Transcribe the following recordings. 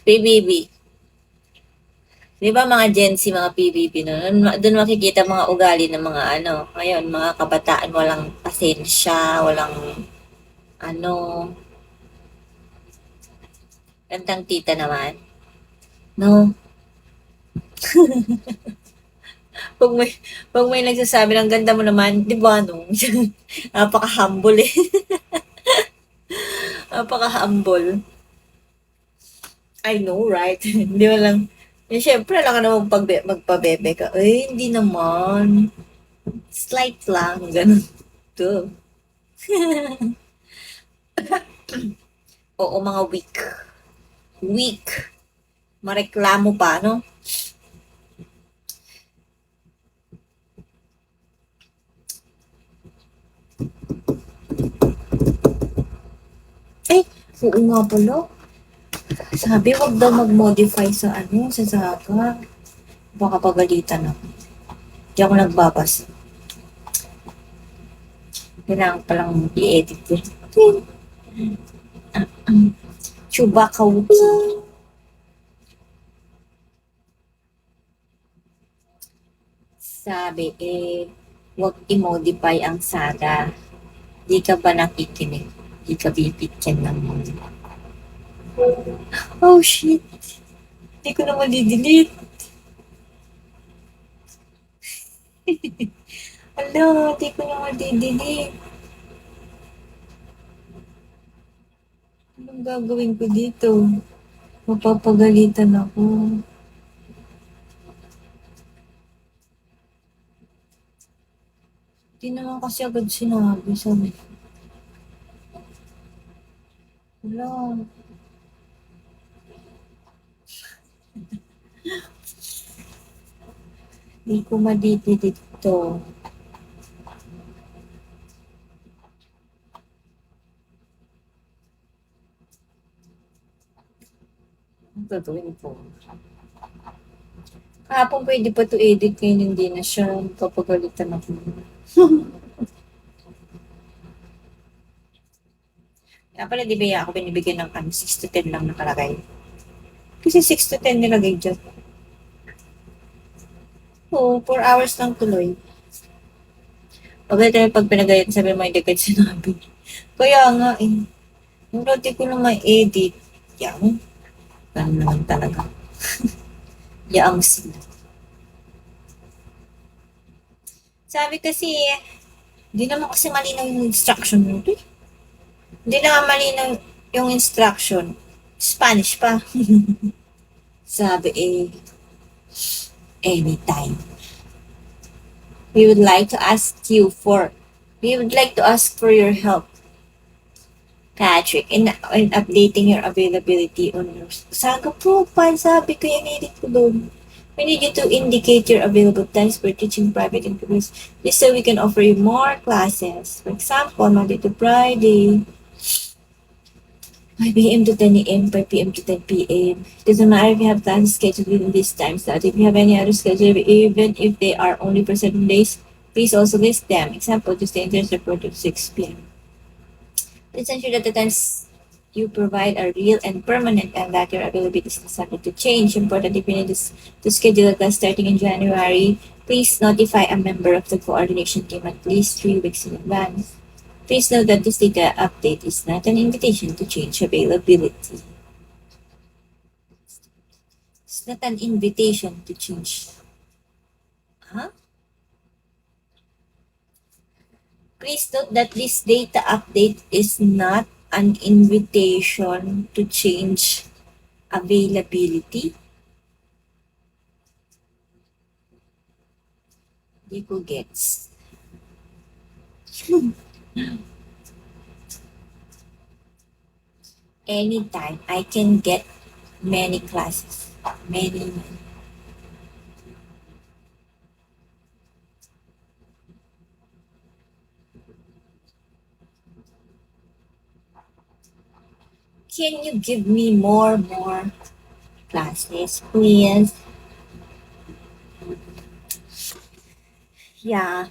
PBB. Di ba mga Gen Z, mga PBB noon? Doon makikita mga ugali ng mga ano. Ngayon, mga kabataan, walang pasensya, walang ano, gandang tita naman. No? Pag may, pag may nagsasabi ng ganda mo naman, di ba, no? Napaka-humble eh. Napaka-humble. I know, right? Hindi mo lang, eh, syempre, alam ka naman magpabebe ka. Eh, hindi naman. Slight lang, ganun. To. Oo, mga weak. Weak. Mareklamo pa, no? Eh, oo nga pala. Sabi, wag daw mag-modify sa ano, sa Zaga. Baka pagalitan ako. Hindi ako nagbabasa. Kailangan palang i-edit yun. Chewbacca Wookie. Sabi, wag i-modify ang Saga. Di ka ba nakikinig? Di ka bibigyan ng mundo. Oh, shit. Di ko na madidelete. Ala, di ko na madidelete. Anong gagawin ko dito? Mapapagalitan ako. Di naman kasi agad sinabi. Sabi, ala, di ko madidelete to. Ang gagawin ko? Kahapon pwede pa to edit, ngayon hindi na siya. Papagalitan ako. Kaya pala di ba ako binibigyan ng 6 to 10 lang nakalagay. Kasi 6 to 10 nilagay dyan. Oo, 4 hours lang tuloy. Pagkita pag pinagayat, sabi mo, hindi kahit sinabi. Kaya nga eh. Yung dati ko na may edit. Yan. Ganun naman talaga. Yaang sila. Sabi kasi, hindi naman kasi malinaw yung instruction mo. Hindi naman malinaw yung instruction. Spanish pa. Sabi anytime. We would like to ask you for, we would like to ask for your help, Patrick, in updating your availability on your Saga profile. Sabi ko yung edit ko doon. We need you to indicate your available times for teaching private and groups. Just so we can offer you more classes. For example, Monday to Friday, 5 a.m. to 10 a.m., 5 p.m. to 10 p.m. Doesn't matter if you have plans scheduled within these times. That if you have any other schedule, even if they are only for 7 days, please also list them. Example, Tuesday and Thursday, 4 to 6 p.m. Please ensure that the times you provide are real and permanent and that your availability is not subject to change. Important if you need to schedule a class starting in January, please notify a member of the coordination team at least 3 weeks in advance. Please note that this data update is not an invitation to change availability. It's not an invitation to change. Huh? Please note that this data update is not an invitation to change availability. Di ko gets. Anytime I can get many classes. Many. Can you give me more classes, please? Yeah.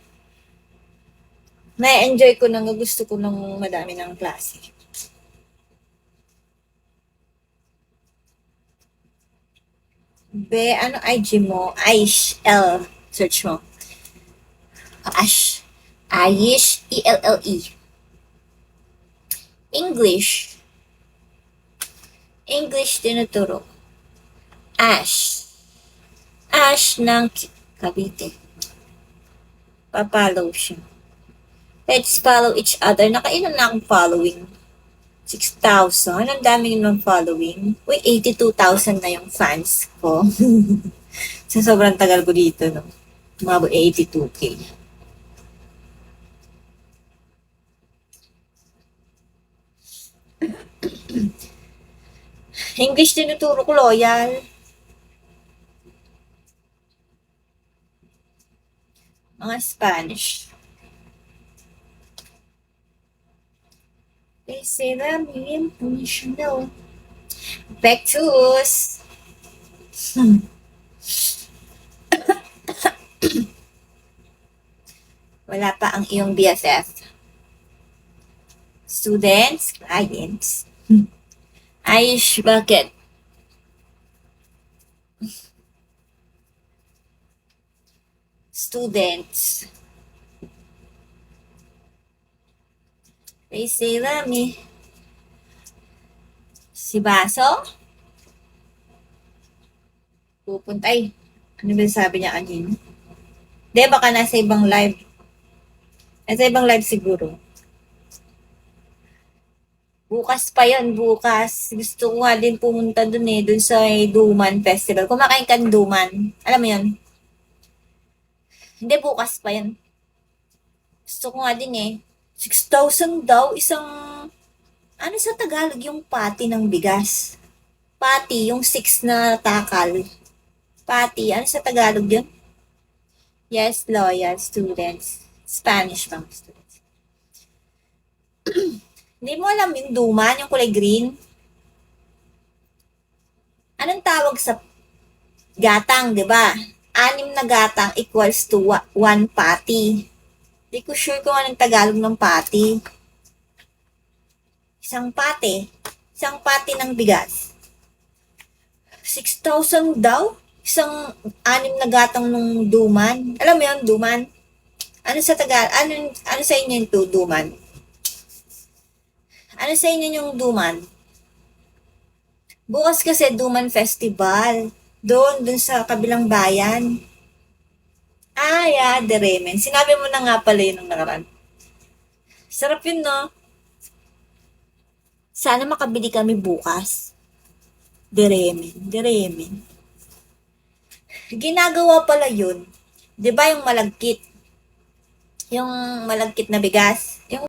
Na-enjoy ko nang gusto ko ng madami ng klase. Ano IG mo? Aish, L. Search mo. Ash. Aish, ELLE. English. English tinuturo. Ash. Ash ng Cavite. Papollow siya. Let's follow each other. Nakailan na akong following? 6,000. Ang dami ng following. Uy, 82,000 na yung fans ko. Sa sobrang tagal ko dito, no? Umabot 82K. English tinuturo ko, loyal. Mga Spanish. They say that me you should know. Back to us. Wala pa ang iyong BFF. Students, clients. Aish, bakit? Students. They say Rami. Si Baso? Pupunta ay. Ano ba sabi niya kanina? Di, baka nasa ibang live. Nasa ibang live siguro. Bukas pa yon, bukas. Gusto ko nga din pumunta dun eh, dun sa Duman Festival. Kumakain ka ng Duman. Alam mo yun? Hindi, bukas pa yan. Gusto ko nga din eh. 6,000 daw, isang, ano sa Tagalog yung pati ng bigas? Pati, yung 6 na takal. Pati, ano sa Tagalog yun? Yes, loyal students. Spanish bang students? Hindi mo alam yung duman, yung kulay green? Anong tawag sa gatang, di ba? 6 na gatang equals to 1 pati. Di ko sure kung anong Tagalog ng pati. Isang pati ng bigas. 6,000 daw? Isang 6 na gatang ng duman. Alam mo yun, duman? Ano sa ano sa inyo yung duman? Ano sa inyo yung duman? Bukas kasi Duman Festival. Doon sa kabilang bayan. Deremen. Sinabi mo na nga pala yun nung nakaraan. Sarap yun, no? Sana makabili kami bukas. Deremen. Ginagawa pala yun. 'Di ba yung malagkit? Yung malagkit na bigas? Yung